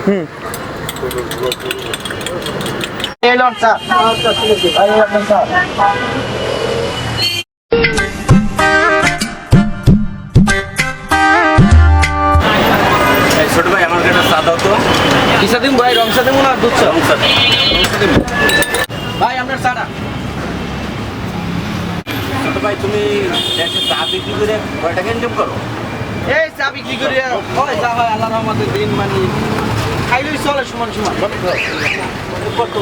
এই লট চা আচ্ছা ঠিক আছে ভাই আপনার চা ছোট ভাই আমার একটা চা দাও তো। কিসা দিন ভাই রং চা দেবো না দুধ চা? রং চা দিন। ভাই আপনার চাটা। ছোট ভাই তুমি একটা চা বিক্রি করে কয় টাকা ইনকাম করো? এই চা বিক্রি করে হয় যা হয় আল্লাহর রহমতে দিন মানে খাইলেই চলে সমান সমান। কত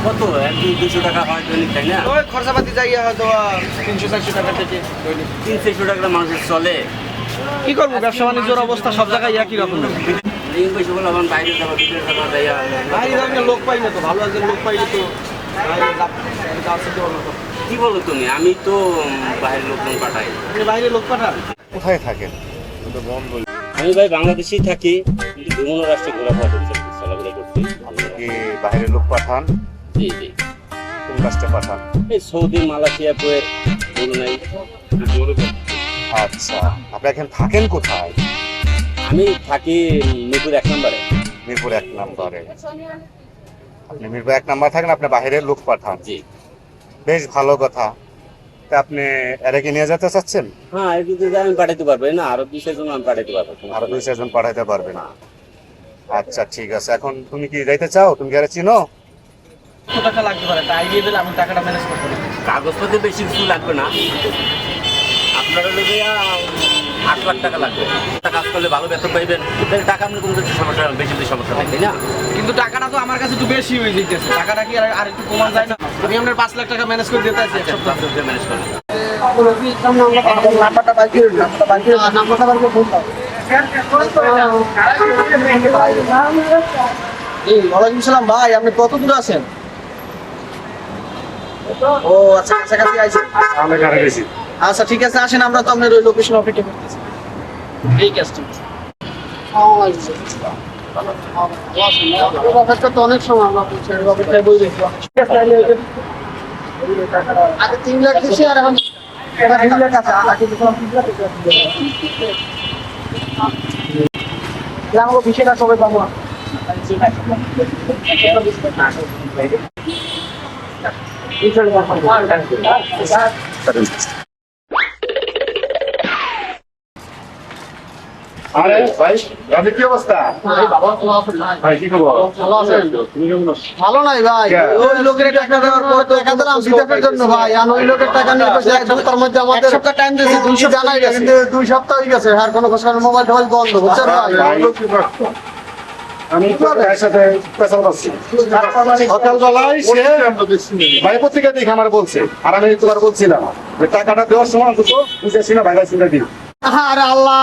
কত 100-200 টাকা হয় দৈনিক, তাই না? ওই খরচাপাতি যাইয়া হয়তো 300-400 টাকা থেকে দৈনিক। 300 টাকা মানুষের চলে। কি করবো, ব্যবসা বাণিজ্যের অবস্থা সব জায়গায় একই রকম। লিঙ্ক পয়সা বলে আমার বাইরে যাবো, ভিতরে যাবো, যাইয়া ভাই ধরনের লোক পাই না তো, ভালো একজন লোক পাইলে তো ভাই কি বলো তুমি? আমি তো বাইরের লোকজন পাঠাই। আপনি বাইরে লোক পাঠান? কোথায় থাকেন? আমি ভাই বাংলাদেশেই থাকি, কিন্তু বিভিন্ন রাষ্ট্রে ঘোরাফেরা করতে চলাফেরা করতে। আপনি কি বাইরের লোক পাঠান? জি জি, কোন রাষ্ট্রে পাঠান? এই সৌদি, মালয়েশিয়া, কুয়েত, ব্রুনাই। আচ্ছা, আপনি এখন থাকেন কোথায়? আমি থাকি মিরপুর 1 নম্বরে। মিরপুর 1 নম্বরে। আপনি মিরপুর 1 নম্বর থাকেন, আপনি বাইরের লোক পাঠান? জি বেশ ভালো কথা। তা আপনি এরা কি নিয়ে যেতে চাচ্ছেন? হ্যাঁ, এর যদি আমি পাঠাতে পারবো না, আরো 200 জন আমি পাঠাতে পারবো। আরো 2-4 জন পাঠাইতে পারবেন? আচ্ছা ঠিক আছে। এখন তুমি কি যাইতে চাও? তুমি কি আর চিনো? কত টাকা লাগতে পারে একটা আইডিয়া দিলে আমি টাকাটা ম্যানেজ করতে পারি। কাগজপত্র বেশি কিছু লাগবে না, আপনার হলে 8 লাখ টাকা লাগবে। কাজ করলে ভালো বেতন পাইবেন, তাহলে টাকা আপনি কোনো সমস্যা, বেশি সমস্যা নেই, তাই না? কিন্তু টাকাটা তো আমার কাছে একটু বেশি হয়ে যেতেছে, টাকাটা কি আর একটু কমান যায় না? আমি আপনার 5 লাখ টাকা ম্যানেজ করে দিতে আছি এক সপ্তাহ ম্যানেজ করেন। নাম্বারটা বাকি নাম্বারটা বাকি ফোন দাও। ওয়ালাইকুম সালাম ভাই, আপনি কত দূরে আছেন? ও আচ্ছা, কাছাকাছি আইছেন। আমি কারে গেছি। আচ্ছা ঠিক আছে, আসেন, আমরা তো আপনার ওই লোকেশন অপেক্ষা করতেছি। ঠিক আছে ঠিক আছে। তো অনেক সময় আমরা অপেক্ষায় বই দেখি। আগে 3 লাখ বেশি আর এখন 2 লাখ আছে। আগে তো 3 লাখ আমাকে বিষয়টা সবাই পাবো। আরে ভাই, রাতে কি অবস্থা? ভাই কি খবর? ভালো আছেন? তুমি কেমন আছো? ভালো নাই ভাই, ওই লোকের টাকা দেওয়ার পর তো টাকা দিলাম বিদেশের জন্য ভাই, আর ওই লোকের টাকা নিয়ে বসে এক সপ্তাহের মধ্যে আমাদের এক সপ্তাহ টাইম দিয়েছে, 2 সপ্তাহ জানাই গেছে, 2 সপ্তাহ হয়ে গেছে আর কোনো কথা মোবাইল টোবাইল বন্ধ, বুঝছেন ভাই? আমি তো এর সাথে পেছাল পাচ্ছি। সকালবেলায় সে ভাই পত্রিকা দেখে আমার বলছে, আর আমি তোমার বলছিলাম যে টাকাটা দেওয়ার সময় অন্তত বুঝেছি না ভাইরা শুনে দিই। আরে আল্লাহ,